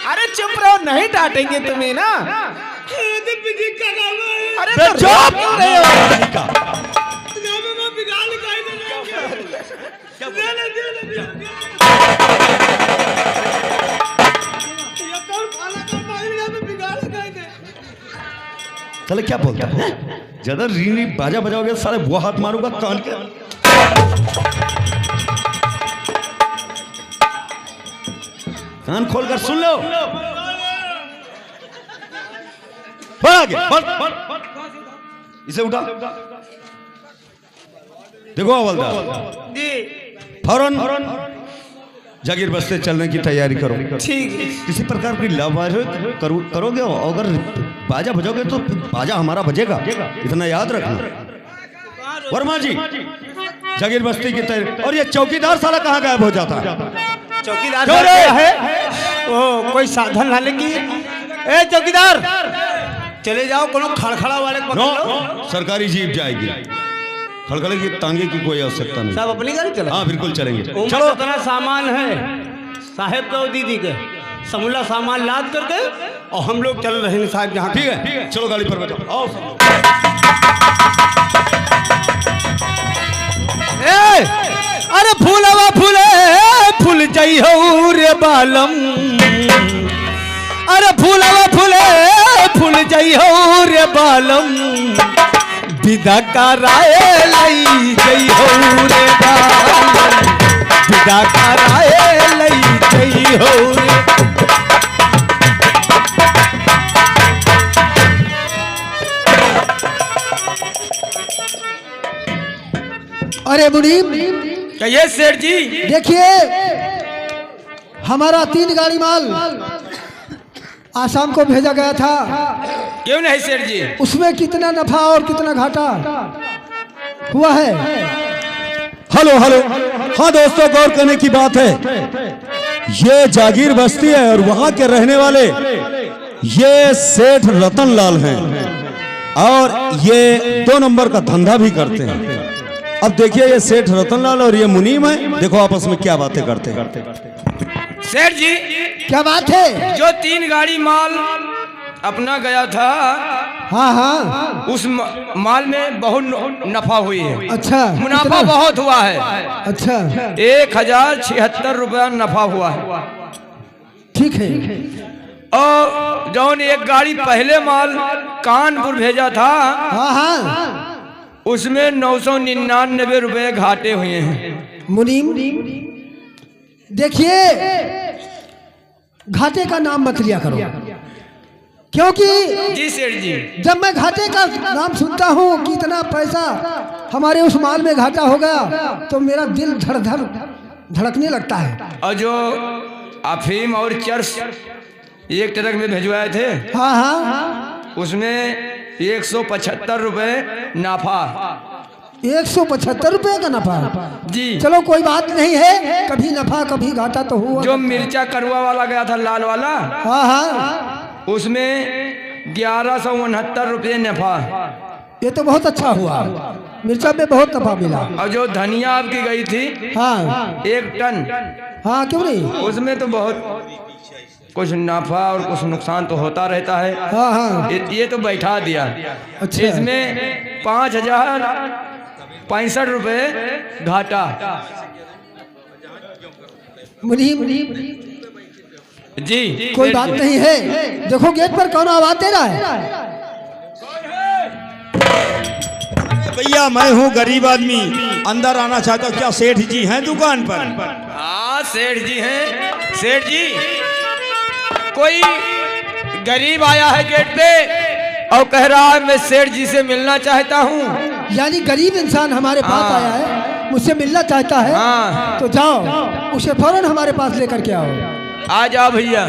अरे चुप रहो, नहीं डांटेंगे तुम्हें ना। अरे तो चुप क्यों रहे हो? चले क्या बोलता है? ज्यादा रीनी बाजा बजाओगे सारे वो हाथ मारूंगा कान के। कान खोलकर सुन लो। बढ़ आगे, बढ़। इसे उठा। देखो हवलदार, फौरन जागीर बस्ते चलने की तैयारी करो। ठीक है। किसी प्रकार की लापरवाही करोगे, अगर बाजा बजोगे तो बाजा हमारा बजेगा, इतना याद रखना। वर्मा जी, जागीर बस्ती की तैयारी। और ये चौकीदार साला कहाँ गायब हो जाता है? चौकीदार क्या है? ओ कोई साधन लाने की। ए चौकीदार, चले जाओ, कोनो खड़खड़ा वाले को पकड़ लो। सरकारी जीप जाएगी, खड़खड़े की तांगे की कोई आवश्यकता नहीं। सब अपनी गाड़ी चला। हाँ बिल्कुल चलेंगे। चलो, इतना सामान है साहेब का और दीदी के, समूला सामान लाद करके और हम लोग चल रहे हैं साहब जहाँ। ठीक है, चलो गाड़ी पर बैठो। आओ सब। अरे फूलवा फूले फूल जाई हो रे बालम, अरे फूलवा फूले फूल जाई हो रे बालम, विदा कराए लई जई हो रे बालम, विदा कराए लई जई हो रे। अरे मुनीम, कहिए सेठ जी। देखिए हमारा 3 गाड़ी माल आसाम को भेजा गया था। क्यों नहीं सेठ जी? उसमें कितना नफा और कितना घाटा हुआ है? Hello hello. हाँ दोस्तों, गौर करने की बात है, ये जागीर बस्ती है और वहां के रहने वाले ये सेठ रतन लाल हैं और ये 2 नंबर का धंधा भी करते हैं। अब देखिए, ये सेठ रतन लाल और ये मुनीम है, देखो आपस में क्या बातें करते हैं। सेठ जी, क्या बात है? जो 3 गाड़ी माल अपना गया था, हाँ हाँ, उस माल में बहुत नफा हुई है। अच्छा, मुनाफा कितना? बहुत हुआ है। अच्छा, 1076 रुपया नफा हुआ है। ठीक है। और जौन एक गाड़ी पहले माल कानपुर भेजा था, हाँ हाँ, उसमें 999 रुपये घाटे हुए हैं। मुनीम देखिए, घाटे का नाम मत लिया करो, क्योंकि जी सेठ जी, जब मैं घाटे का नाम सुनता हूँ कि इतना पैसा हमारे उस माल में घाटा हो गया, तो मेरा दिल धड़ धड़ धड़कने लगता है। और जो अफीम और चर्स एक ट्रक में भिजवाए थे, हाँ हाँ, उसमें 175 रुपये नाफा। 175 रुपये का नफा? जी। चलो कोई बात नहीं है, कभी नफा कभी घाटा तो हुआ। जो मिर्चा करुआ वाला गया था, लाल वाला, हाँ हाँ, उसमें 1169 रुपये नफा। ये तो बहुत अच्छा हुआ, मिर्चा में बहुत नफा मिला। और जो धनिया आपकी गई थी, हाँ 1 टन, हाँ, क्यों नहीं? उसमें तो बहुत कुछ नफा और कुछ नुकसान तो होता रहता है। हाँ हाँ, ये तो बैठा दिया। अच्छा, इसमें 5065 रुपये घाटा। मुनीम जी, कोई बात नहीं है। देखो गेट पर कौन आवाज दे रहा है? भैया मैं हूँ गरीब आदमी, अंदर आना चाहता हूँ। क्या सेठ जी हैं दुकान पर? हाँ सेठ जी हैं। सेठ जी, कोई गरीब आया है गेट पे और कह रहा है मैं सेठ जी से मिलना चाहता हूँ। यानी गरीब इंसान हमारे पास आया है, मुझसे मिलना चाहता है। हाँ। तो जाओ, उसे फौरन हमारे पास लेकर के आओ। आ जाओ भैया।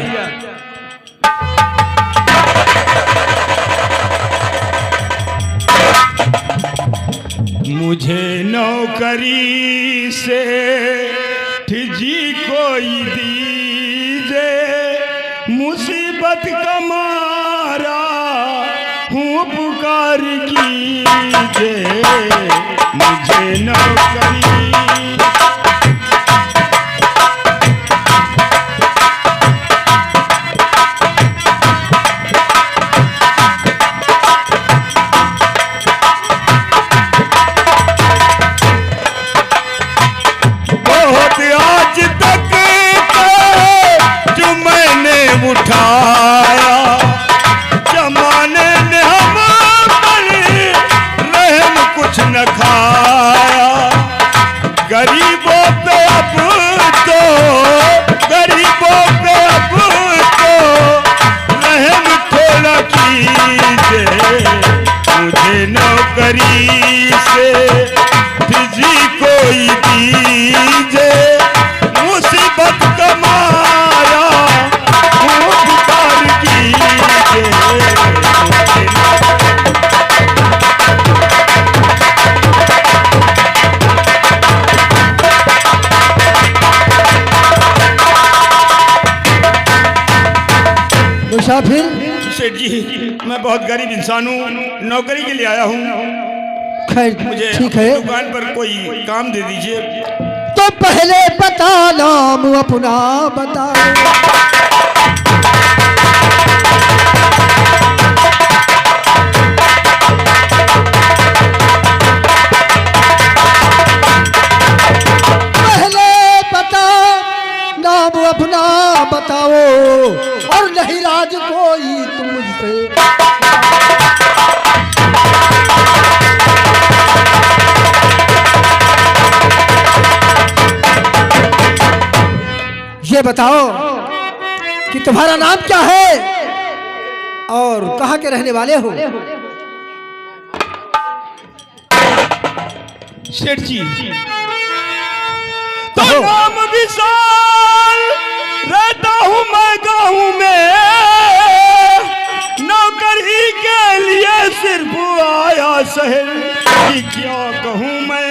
मुझे नौकरी से जी कोई दीजे, मुसीबत का मारा हूँ पुकार कीजिए, मुझे नौकरी। मुसाफिर। सेठ जी मैं बहुत गरीब इंसान हूँ, नौकरी के लिए आया हूँ, खैर मुझे ठीक है, दुकान पर कोई काम दे दीजिए। तो पहले बता नाम अपना बताओ। अपना बताओ और नहीं राज कोई तुमसे। ये बताओ कि तुम्हारा नाम क्या है और कहाँ के रहने वाले हो? सेठ जी तो नाम विशाल, रहता हूँ मैं गाँव में, नौकरी के लिए सिर्फ आया शहर की। क्या कहूँ मैं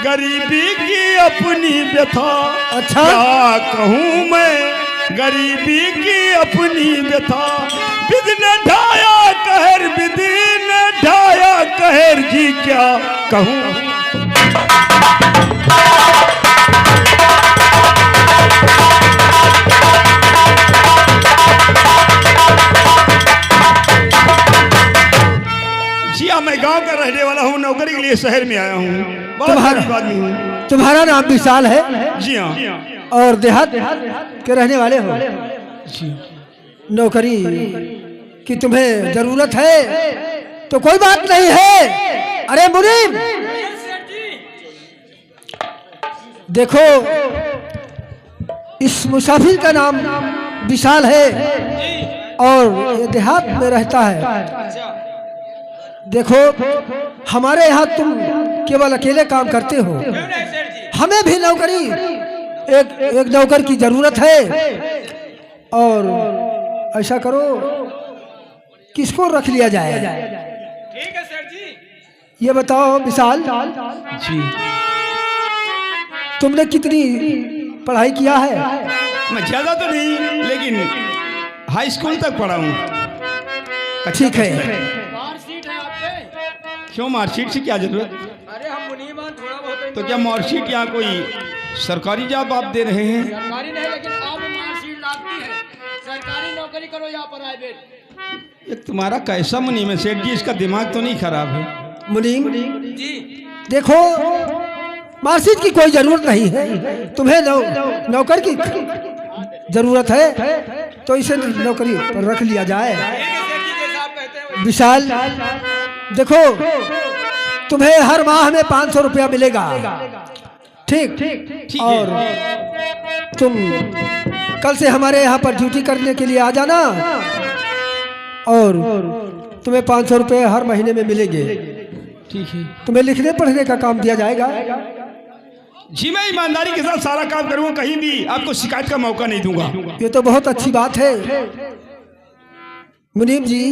गरीबी की अपनी व्यथा। अच्छा। क्या कहूँ मैं गरीबी की अपनी व्यथा। विधि ने ढाया कहर, विधि ने ढाया कहर जी, क्या कहूँ। मैं गांव का रहने वाला हूँ, नौकरी के लिए शहर में आया हूँ, बहुत गरीब आदमी हूँ। तुम्हारा नाम विशाल है? जी हाँ। और देहात के रहने वाले हो? जी। नौकरी की तुम्हें जरूरत है तो कोई बात नहीं है। अरे मुनीम देखो, इस मुसाफिर का नाम विशाल है और ये देहात में रहता है। देखो हमारे यहाँ तुम केवल अकेले काम करते हो, हमें भी नौकरी एक नौकर की जरूरत है। और ऐसा करो, किसको रख लिया जाए? ठीक है सर जी। ये बताओ विशाल जी, तुमने कितनी पढ़ाई किया है? मैं ज्यादा तो नहीं, लेकिन हाई स्कूल तक पढ़ा हूँ। ठीक है। मार्कशीट है आपके? क्यों मार्कशीट से क्या जरूरत? अरे हम मुनीमान थोड़ा बहुत तो क्या मार्कशीट यहाँ कोई सरकारी जॉब आप दे रहे हैं? सरकारी नहीं, लेकिन आप मार्कशीट लगती है। सरकारी नौकरी करो या प्राइवेट। ये तुम्हारा कैसा मुनीम है सेठ जी, इसका दिमाग तो नहीं खराब है? मुनीम जी देखो, मार्कशीट की कोई जरूरत नहीं है, तुम्हें नौकर की जरूरत है तो इसे नौकरी पर रख लिया जाए। विशाल देखो, तुम्हें हर माह में 500 रुपया मिलेगा, ठीक? और तुम कल से हमारे यहाँ पर ड्यूटी करने के लिए आ जाना और तुम्हें 500 रुपये हर महीने में मिलेंगे। ठीक है। तुम्हें लिखने पढ़ने का काम दिया जाएगा। जी मैं ईमानदारी के साथ सारा काम करूंगा, कहीं भी आपको शिकायत का मौका नहीं दूंगा। ये तो बहुत अच्छी बात है। मुनीम जी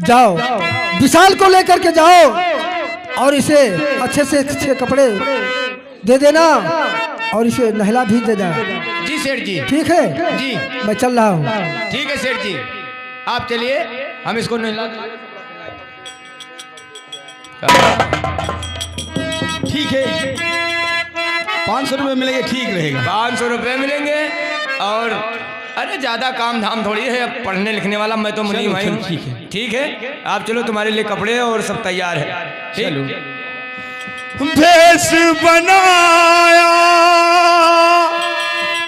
जाओ, विशाल को लेकर के जाओ और इसे अच्छे से अच्छे कपड़े दे देना और इसे नहला भी देना। जी सेठ जी। ठीक है जी मैं चल रहा हूँ। ठीक है सेठ जी, आप चलिए, हम इसको नहला। ठीक है, 500 रुपये मिलेंगे, ठीक रहेगा। 500 रुपये मिलेंगे। और अरे ज्यादा काम धाम थोड़ी है, अब पढ़ने लिखने वाला मैं तो मुनीम भाई हूँ। ठीक है। ठीक है, आप चलो, तुम्हारे लिए कपड़े और सब तैयार है। चलो। भेष बनाया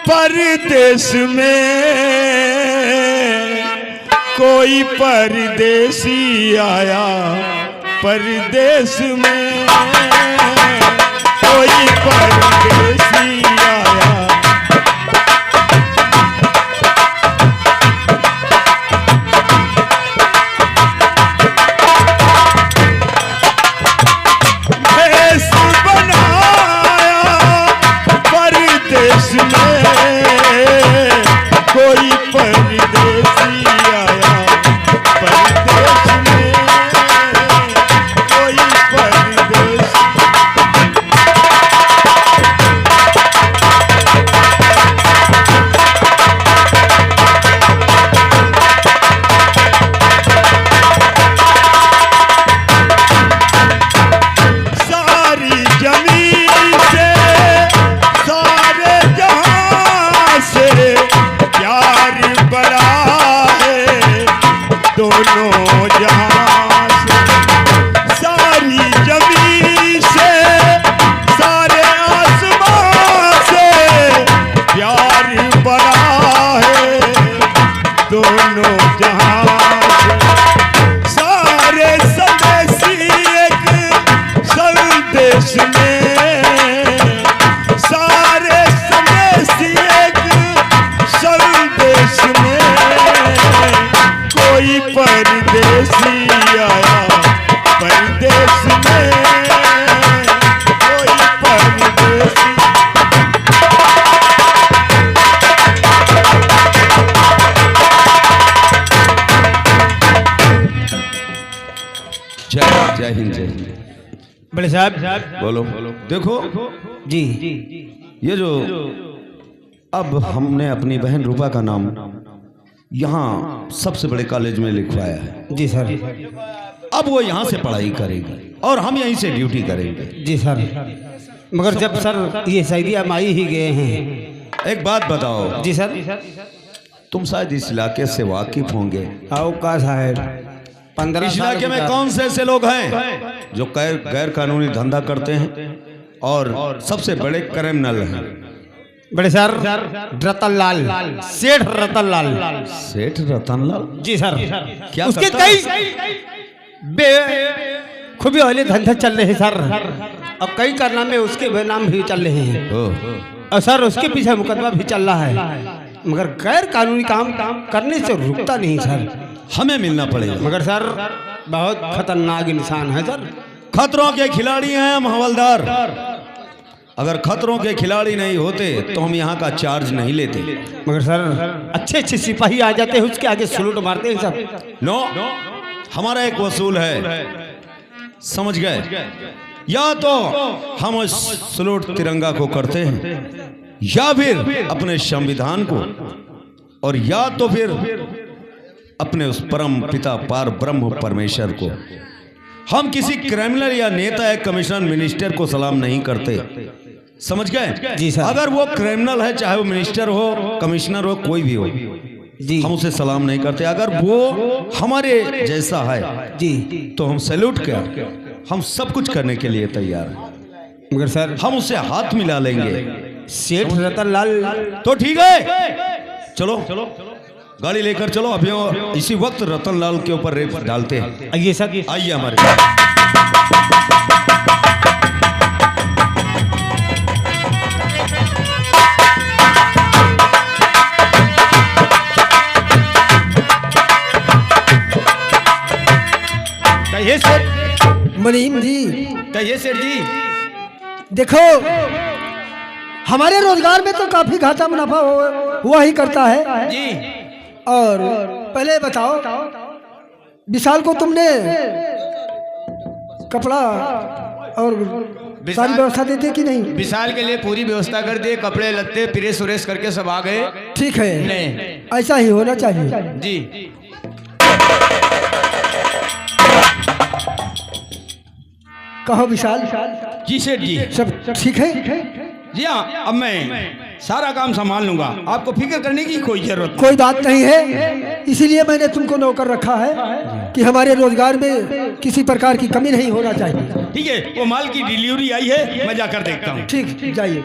परदेश में, कोई परदेसी आया परदेश में, कोई परदेसी आया। भेष बनाया परदेश में, कोई परदेसी आया परदेश में, कोई परदेसी। साहब बोलो। देखो जी ये जो अब हमने अपनी बहन रूपा का नाम यहाँ सबसे बड़े कॉलेज में लिखवाया है। जी सर। अब वो यहाँ से पढ़ाई करेगी और हम यहीं से ड्यूटी करेंगे। जी सर। मगर जब सर ये सऊदी हम आई ही गए हैं। एक बात बताओ। जी सर। तुम शायद इस इलाके से वाकिफ होंगे। आओ का साहब 15 इस इलाके में कौन से ऐसे लोग हैं जो गैर कानूनी धंधा करते हैं और सबसे बड़े क्रिमिनल हैं? बड़े सर रतन लाल, सेठ रतन लाल। सेठ रतन लाल? जी सर। क्या उसके करता है? कई खूबी वाले धंधे चल रहे हैं सर, और कई कारनामे उसके नाम भी चल रहे हैं। और सर उसके पीछे मुकदमा भी चल रहा है, मगर गैर कानूनी काम करने से रुकता नहीं सर। हमें मिलना पड़ेगा। मगर सर बहुत खतरनाक इंसान है सर। खतरों के खिलाड़ी हैं हम हवलदार। अगर खतरों के खिलाड़ी नहीं होते तो हम यहाँ का चार्ज नहीं लेते। मगर सर अच्छे सिपाही आ जाते हैं, उसके आगे सलूट मारते हैं सब। नो, हमारा एक वसूल है, समझ गए? या तो हम उस सलूट तिरंगा को करते हैं, या फिर अपने संविधान को, और या तो फिर अपने उस परम पिता पार ब्रह्म परमेश्वर को। हम किसी क्रिमिनल या नेता या कमिश्नर मिनिस्टर को सलाम नहीं करते, समझ गए? जी सर। अगर वो क्रिमिनल है, चाहे वो मिनिस्टर हो, कमिश्नर हो, कोई भी हो, जी हम उसे सलाम नहीं करते। अगर वो हमारे जैसा है जी तो हम सैल्यूट कर, हम सब कुछ करने के लिए तैयार हैं। मगर सर हम उससे हाथ मिला लेंगे। सेठ रतन लाल तो ठीक है, चलो गाड़ी लेकर चलो। अभी इसी वक्त रतन लाल के ऊपर रेप डालते हैं। आइए सर। आइए हमारे साथ। कहिए सेठ। मुनीम जी कहिए सेठ जी। देखो, हमारे रोजगार में तो काफी घाटा मुनाफा हुआ ही करता है जी। और पहले बताओ, विशाल को तुमने कपड़ा और सारी व्यवस्था देते कि नहीं? विशाल के लिए पूरी व्यवस्था कर दिए, कपड़े लत्ते प्रेस उरेस करके सब आ गए। ठीक है, नहीं। ऐसा ही होना चाहिए। जी कहो विशाल। जी सेठ जी। सब ठीक है? जी हाँ, अब मैं सारा काम संभाल लूंगा, आपको फिक्र करने की कोई जरूरत नहीं। कोई बात नहीं है, इसीलिए मैंने तुमको नौकर रखा है कि हमारे रोजगार में किसी प्रकार की कमी नहीं होना चाहिए। ठीक है, वो माल की डिलीवरी आई है, मैं जाकर देखता हूँ। ठीक, जाइए।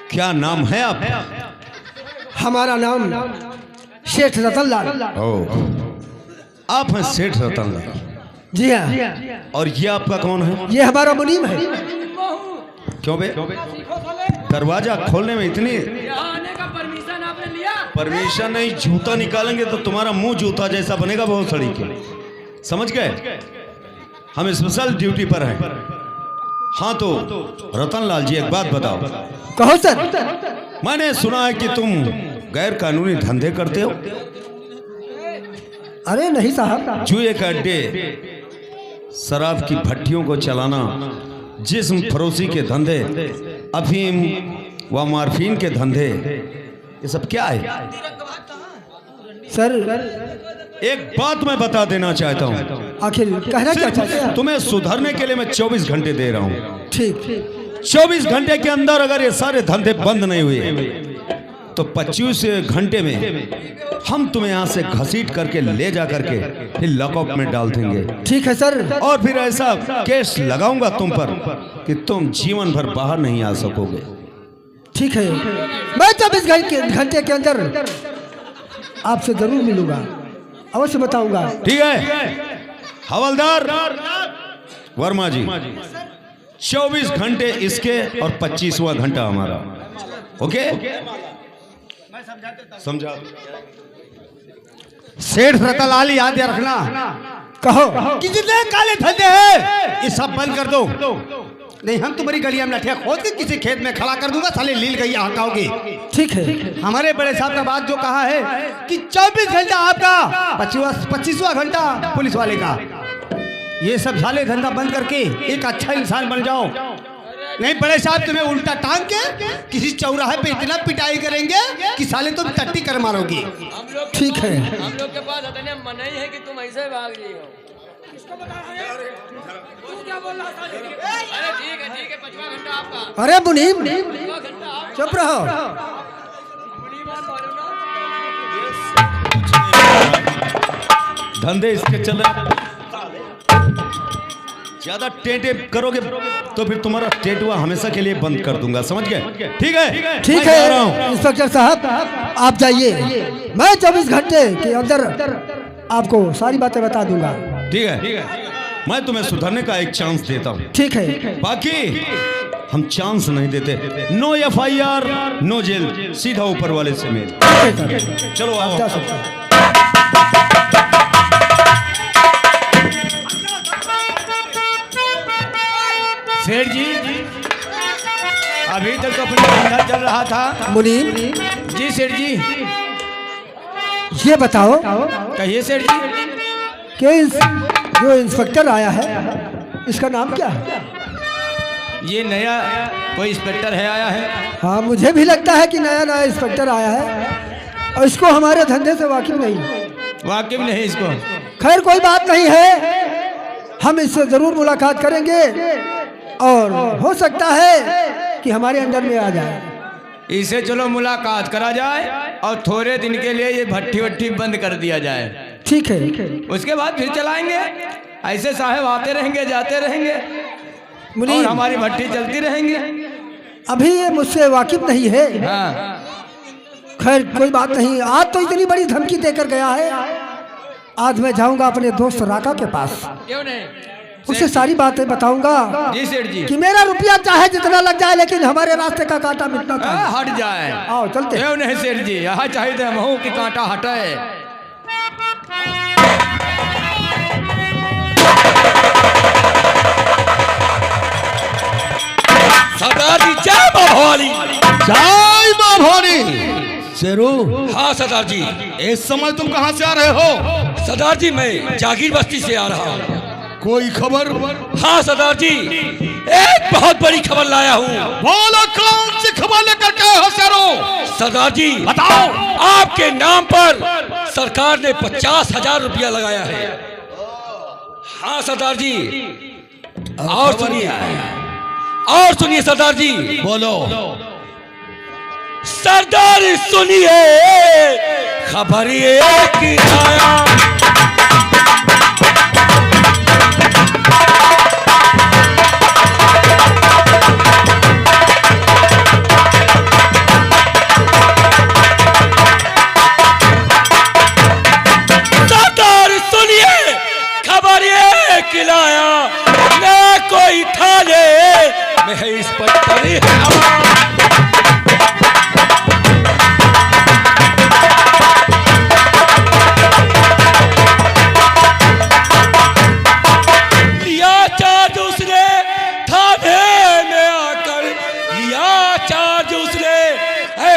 क्या नाम है आप? हमारा नाम सेठ रतन लाल। आप हैं सेठ रतन लाल? जी हाँ। और ये आपका कौन है? ये हमारा मुनीम है। क्यों बे? दरवाजा खोलने में इतनी आने का परमिशन आपने लिया? परमिशन नहीं, जूता निकालेंगे तो तुम्हारा मुंह जूता जैसा बनेगा बहुत सड़ी के। समझ गए? हम स्पेशल ड्यूटी पर हैं। हाँ तो रतन लाल जी, एक बात बताओ। कहो सर। मैंने सुना है कि तुम गैर कानूनी धंधे करते हो। अरे नहीं साहब, जुए का अड्डे, शराब की भट्टियों को चलाना, जिस्म फरोशी के धंधे, अफीम व मार्फीन के धंधे, ये सब क्या है? सर एक बात मैं बता देना चाहता हूँ। आखिर कहना क्या चाहते हैं? तुम्हें सुधरने के लिए मैं 24 घंटे दे रहा हूँ। ठीक। 24 घंटे के अंदर अगर ये सारे धंधे बंद नहीं हुए तो 25 घंटे में हम तुम्हें यहाँ से घसीट करके ले जा करके फिर लॉकअप में डाल देंगे। ठीक है सर। और फिर ऐसा केस लगाऊंगा तुम पर कि तुम जीवन भर बाहर नहीं आ सकोगे। ठीक है, मैं 24 घंटे के अंदर आपसे जरूर मिलूंगा, अवश्य बताऊंगा। ठीक है हवलदार वर्मा जी, 24 घंटे इसके और 25वां घंटा हमारा। ओके? समझा। सेठ रतनलाल याद रखना, कहो। कि जितने काले धंधे हैं ये सब बंद कर दो, नहीं हम तुम्हारी गलियां में लठिया खोद के किसी खेत में खड़ा कर दूंगा, साले लील गई हटाओगे। ठीक है। हमारे बड़े साहब ने बात जो कहा है कि 24 घंटा आपका, 25वां घंटा पुलिस वाले का। ये सब साले धंधा बंद करके एक अच्छा इंसान बन जाओ, नहीं बड़े साहब तुम्हें उल्टा टांग के किसी चौराहे पे इतना पिटाई करेंगे कि साले तुम टट्टी कर मारोगे। ठीक है। हम लोग के पास इतने मनाही है कि तुम ऐसे भाग रही हो। तू क्या बोल रहा था? अरे ठीक है 5वां घंटा आपका। अरे मुनीम, 5वां घंटा आप चुप रहो। धंधे इसके चले, ज्यादा टेंटे करोगे तो फिर तुम्हारा टेटुआ हमेशा के लिए बंद कर दूंगा, समझ गए? ठीक है, ठीक मैं जा रहा हूं। है इंस्पेक्टर साहब, आप जाइए, मैं 24 घंटे के अंदर आपको सारी बातें बता दूंगा। ठीक है, मैं तुम्हें सुधरने का एक चांस देता हूँ, ठीक है। बाकी हम चांस नहीं देते। नो FIR, नो जेल, सीधा ऊपर वाले से मेल। चलो आओ। जा सकते हैं। सेठ जी अभी तक तो अपना धंधा चल रहा था। मुनीम, जी सेठ जी, ये बताओ कहिए सेठ जी। कि जो इंस्पेक्टर आया है इसका नाम क्या है? ये नया कोई इंस्पेक्टर है आया है? हाँ, मुझे भी लगता है कि नया इंस्पेक्टर आया है और इसको हमारे धंधे से वाकिफ नहीं। वाकिफ नहीं इसको? खैर कोई बात नहीं है, हम इससे जरूर मुलाकात करेंगे और हो सकता है कि हमारे अंडर में आ जाए। इसे चलो मुलाकात करा जाए और थोड़े दिन के लिए ये भट्टी वट्टी बंद कर दिया जाए। ठीक है। उसके बाद फिर चलाएंगे। ऐसे साहब आते रहेंगे जाते रहेंगे और मुनीम, हमारी भट्टी चलती रहेंगी। अभी ये मुझसे वाकिफ नहीं है। हाँ खैर कोई बात नहीं, आज तो इतनी बड़ी धमकी देकर गया है। आज मैं जाऊंगा अपने दोस्त राका के पास, क्यों नहीं? उसे सारी बातें बताऊंगा जी सेठ जी। कि मेरा रुपया चाहे जितना लग जाए लेकिन हमारे रास्ते का कांटा मिटना चाहिए। हट जाए। आओ चलते। क्यों नहीं सेठ जी, यहाँ चाहिए महू की कांटा हटाए। सरदार जी जय मां भवानी। जय मां भवानी। शेरू, हाँ सरदार जी। इस समय तुम कहां से आ रहे हो? सरदार जी मैं जागीर बस्ती से आ रहा हूँ। कोई खबर? हाँ सरदार जी, एक बहुत बड़ी खबर लाया हूँ। बोलो, कौन सी खबर लेकर के हो शेरू? सरदार जी बताओ। आपके नाम पर सरकार ने 50,000 रुपया लगाया है। हाँ सरदार जी, और सुनिए सरदार जी। बोलो। सरदार सुनिए, खबर एक आया। सरदार सुनिए, खबर एक लाया। न कोई थाने में है इस पट्टरी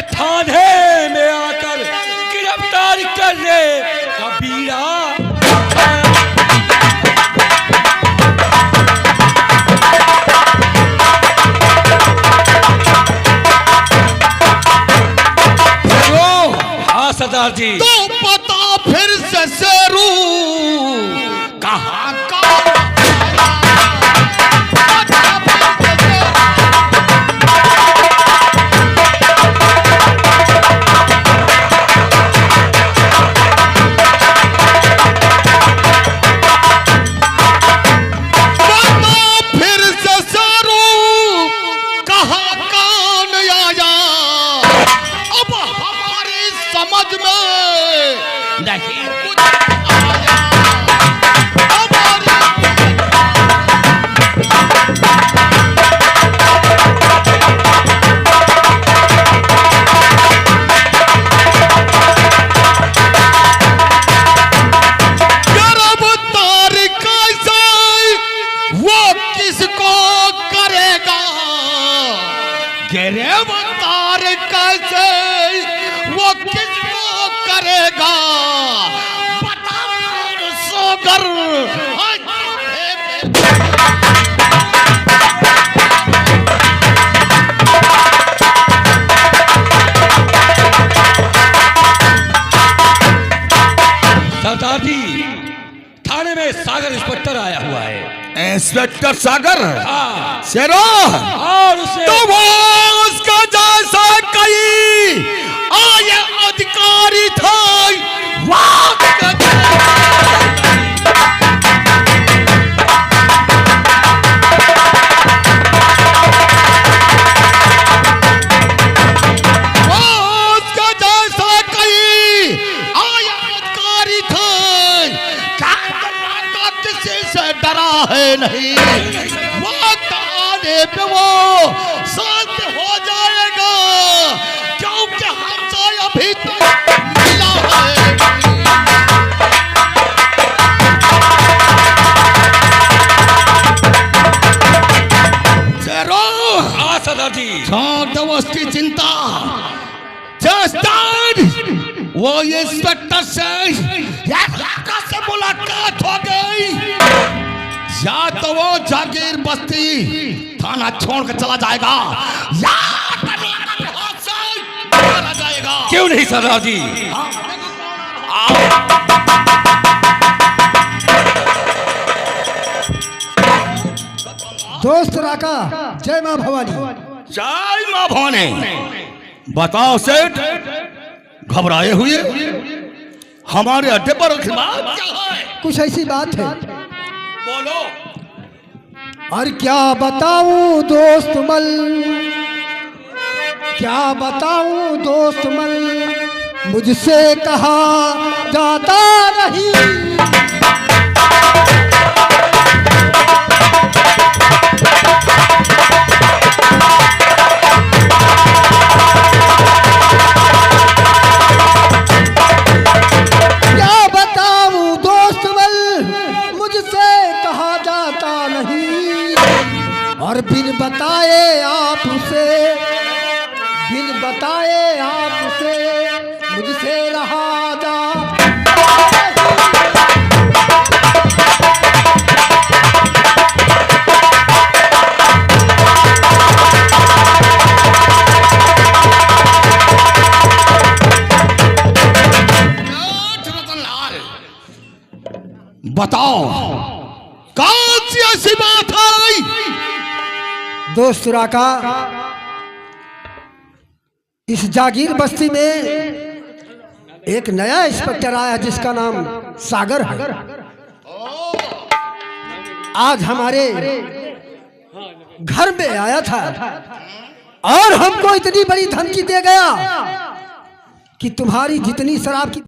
थाने में आकर गिरफ्तार करने का बीड़ा। हाँ सरदार जी। तो पता फिर से शेरू कहाँ का? गिरफ्तार कैसे वो किसको करेगा बता सोगर। सरदार जी, थाने में सागर इंस्पेक्टर आया हुआ है। इंस्पेक्टर सागर? हाँ। शेरो, और उसे तो वो उसका जैसा कई आया अधिकारी था है नहीं, वक्त आने पे वो शांत हो जाएगा क्योंकि हमसे अभी तक मिला है। चलो सरदार जी, छोड़ दो उसकी चिंता। वो इंस्पेक्टर से मुलाकात हो गई, या तो वो जागीर बस्ती थाना छोड़ कर चला जाएगा या मारा जाएगा। क्यों नहीं सरदार जी? दोस्त राका, जय माँ भवानी। जय माँ भवानी। बताओ सेठ, घबराए हुए हमारे अड्डे पर बात क्या है? कुछ ऐसी बात है। बोलो। और क्या बताऊं दोस्त मल, क्या बताऊं दोस्त मल, मुझसे कहा जाता नहीं। क्या बताऊं दोस्त मल, मुझसे कहा जाता नहीं। और बिन बताए आपसे, बिन बताए आपसे मुझसे रहा जा। बताओ कौन सी ऐसी बात है? दोस्त राका, इस जागीर बस्ती में एक नया इंस्पेक्टर आया जिसका नाम सागर है। आज हमारे घर में आया था और हमको इतनी बड़ी धमकी दे गया कि तुम्हारी जितनी शराब की